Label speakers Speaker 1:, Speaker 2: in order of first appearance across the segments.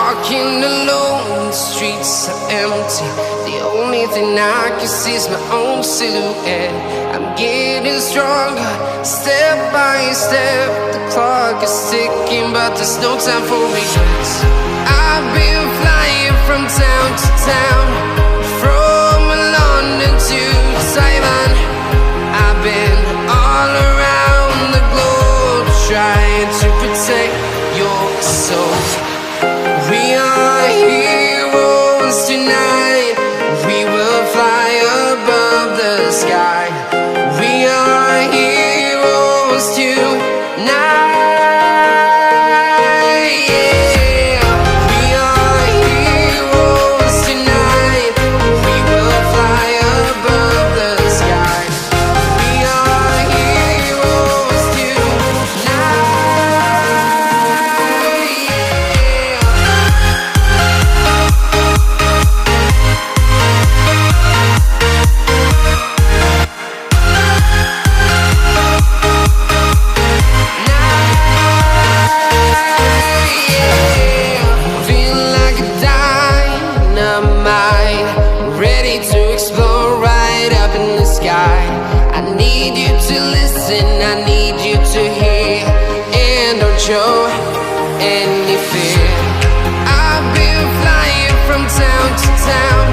Speaker 1: walking alone, the streets are empty. The only thing I can see is my own silhouette. I'm getting stronger, step by step. The clock is ticking, but there's no time for regrets. I've been flying from town to town, from London to Taiwan. I've been all around the globe, trying to protect your soul. We are heroes tonight. We will fly above the sky. We are heroes tonight. Yeah. We are heroes tonight. We will fly above the sky. We are heroes tonight. I need you to hear and don't show any fear. I've been flying from town to town,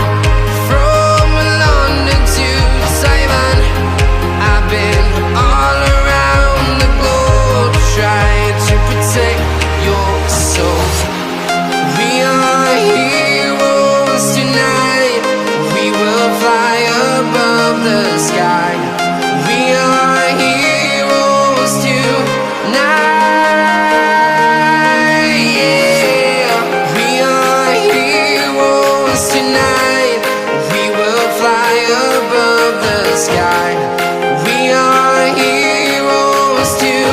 Speaker 1: from London to Taiwan. I've been all around the globe, trying to protect your soul. We are heroes tonight. We will fly above the sky. We are heroes tonight. Yeah. We are heroes tonight. We will fly above the sky. We are heroes tonight.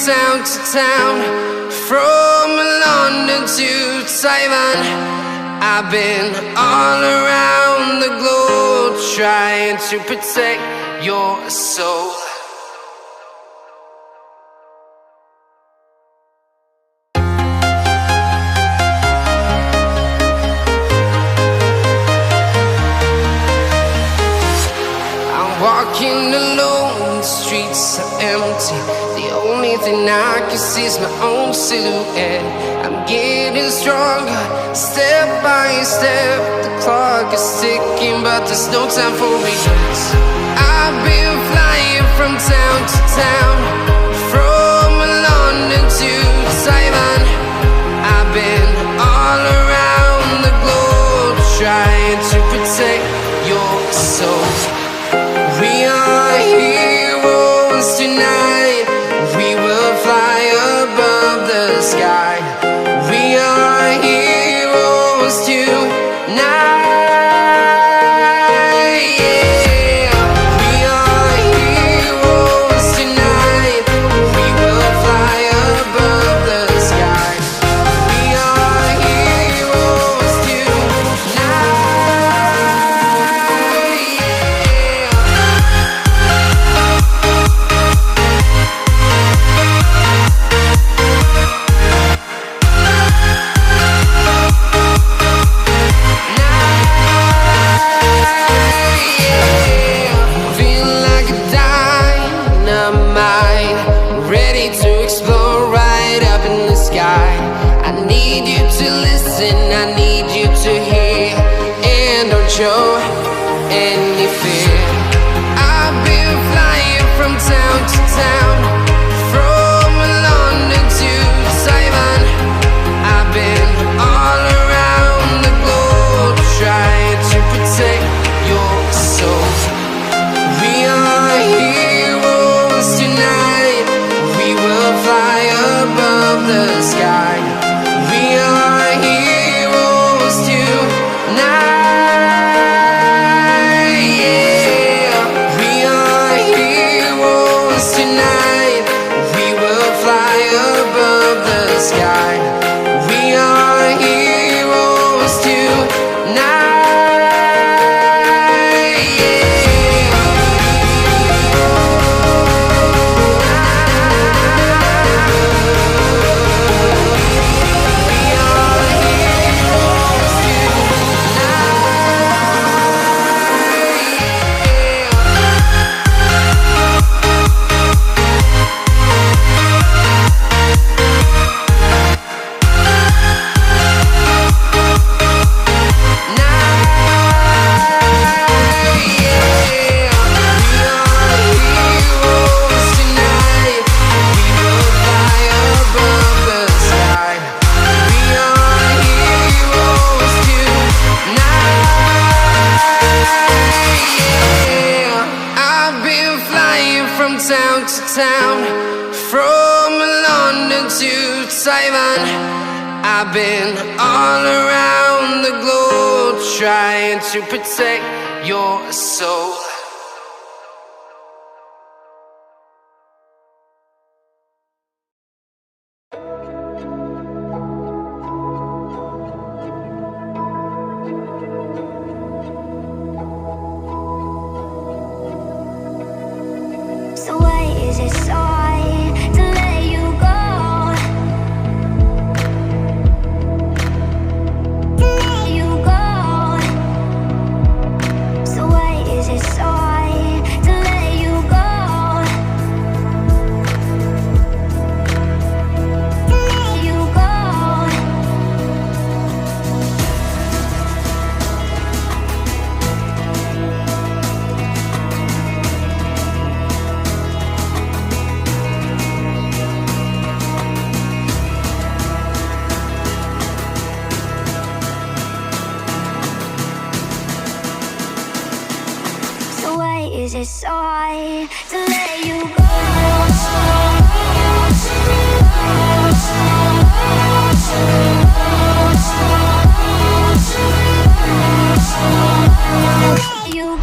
Speaker 1: Town to town, from London to Taiwan. I've been all around the globe, trying to protect your soul. I'm walking alone, the streets are empty. The only thing I can see is my own silhouette. I'm getting stronger, step by step. The clock is ticking, but there's no time for regrets. I've been flying from town to town, from London to Taiwan. I've been all around the globe, trying to protect your soul. We are heroes tonight. We will fly above the sky. We are heroes tonight. Yeah. We are heroes tonight. We will fly above the sky. We are heroes tonight. show any fear. I've been flying from town to town. the sky. We are heroes tonight. Yeah, we are heroes tonight. We will fly above the sky. We are heroes tonight. Town to town, from London to Taiwan. I've been all around the globe trying to protect your soul.
Speaker 2: So why is it so hard to let you go? To let you go. So why is it so hard to let you go? To let you go. So why is it so hard to let you go? Let you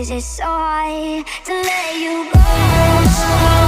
Speaker 2: is it so hard to let you go?